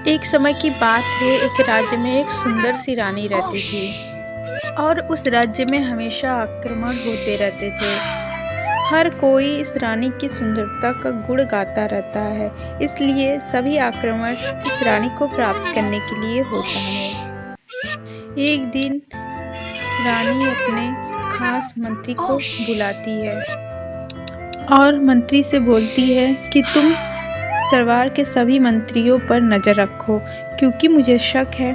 एक समय की बात है, एक राज्य में एक सुंदर सी रानी रहती थी और उस राज्य में हमेशा आक्रमण होते रहते थे। हर कोई इस रानी की सुंदरता का गुण गाता रहता है, इसलिए सभी आक्रमण इस रानी को प्राप्त करने के लिए होता है। एक दिन रानी अपने खास मंत्री को बुलाती है और मंत्री से बोलती है कि तुम दरबार के सभी मंत्रियों पर नज़र रखो, क्योंकि मुझे शक है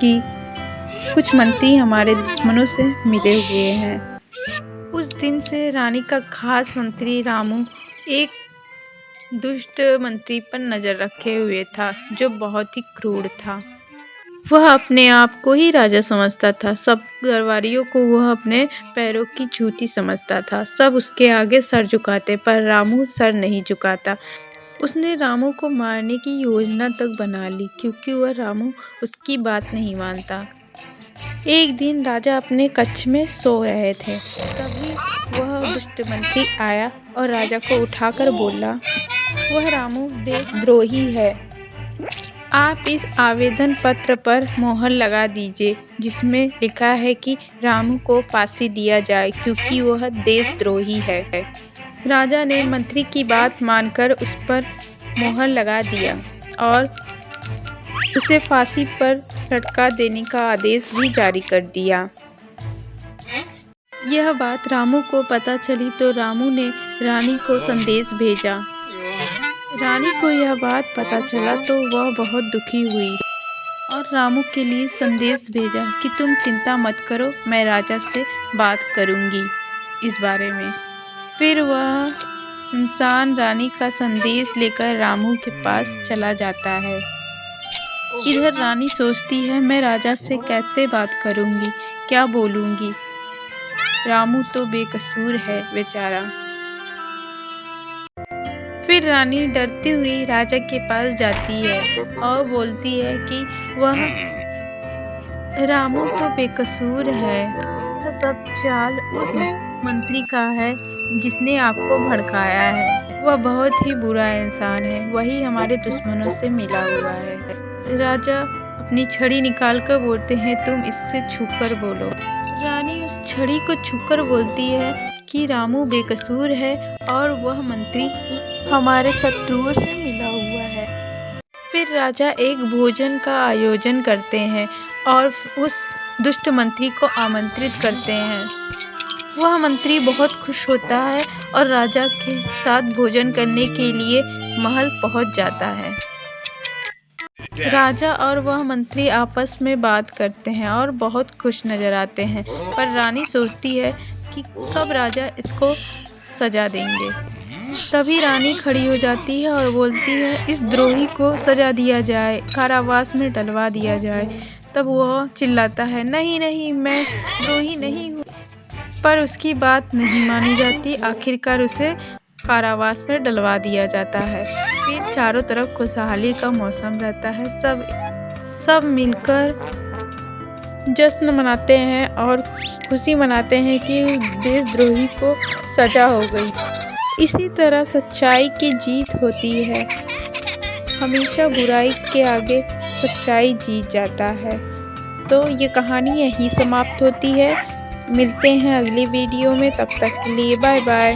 कि कुछ मंत्री हमारे दुश्मनों से मिले हुए हैं। उस दिन से रानी का खास मंत्री रामू एक दुष्ट मंत्री पर नज़र रखे हुए था, जो बहुत ही क्रूर था। वह अपने आप को ही राजा समझता था। सब दरबारियों को वह अपने पैरों की जूती समझता था। सब उसके आगे सर झुकाते, पर रामू सर नहीं झुकाता। उसने रामू को मारने की योजना तक बना ली, क्योंकि वह रामू उसकी बात नहीं मानता। एक दिन राजा अपने कक्ष में सो रहे थे, तभी वह दुष्ट मंत्री आया और राजा को उठाकर बोला, वह रामू देशद्रोही है। आप इस आवेदन पत्र पर मोहर लगा दीजिए, जिसमें लिखा है कि रामू को फांसी दिया जाए, क्योंकि वह देशद्रोही है। राजा ने मंत्री की बात मानकर उस पर मोहर लगा दिया और उसे फांसी पर लटका देने का आदेश भी जारी कर दिया। यह बात रामू को पता चली तो रामू ने रानी को संदेश भेजा। रानी को यह बात पता चला तो वह बहुत दुखी हुई और रामू के लिए संदेश भेजा कि तुम चिंता मत करो, मैं राजा से बात करूंगी इस बारे में। फिर वह इंसान रानी का संदेश लेकर रामू के पास चला जाता है। इधर रानी सोचती है, मैं राजा से कैसे बात करूंगी, क्या बोलूंगी। रामू तो बेकसूर है बेचारा। फिर रानी डरती हुई राजा के पास जाती है और बोलती है कि वह रामू तो बेकसूर है, सब चाल उस मंत्री का है जिसने आपको भड़काया है। वह बहुत ही बुरा इंसान है, वही हमारे दुश्मनों से मिला हुआ है। राजा अपनी छड़ी निकालकर बोलते हैं, तुम इससे छुपकर बोलो। रानी उस छड़ी को छुपकर बोलती है कि रामू बेकसूर है और वह मंत्री हमारे शत्रुओं से मिला हुआ है। फिर राजा एक भोजन का आयोजन करते हैं और उस दुष्ट मंत्री को आमंत्रित करते हैं। वह मंत्री बहुत खुश होता है और राजा के साथ भोजन करने के लिए महल पहुंच जाता है। राजा और वह मंत्री आपस में बात करते हैं और बहुत खुश नजर आते हैं, पर रानी सोचती है कि कब राजा इसको सजा देंगे। तभी रानी खड़ी हो जाती है और बोलती है, इस द्रोही को सजा दिया जाए, कारावास में डलवा दिया जाए। तब वह चिल्लाता है, नहीं नहीं, मैं द्रोही नहीं हूँ। पर उसकी बात नहीं मानी जाती। आखिरकार उसे कारावास में डलवा दिया जाता है। फिर चारों तरफ खुशहाली का मौसम रहता है। सब मिलकर जश्न मनाते हैं और खुशी मनाते हैं कि उस देशद्रोही को सजा हो गई। इसी तरह सच्चाई की जीत होती है। हमेशा बुराई के आगे सच्चाई जीत जाता है। तो ये कहानी यहीं समाप्त होती है। मिलते हैं अगली वीडियो में, तब तक के लिए बाय बाय।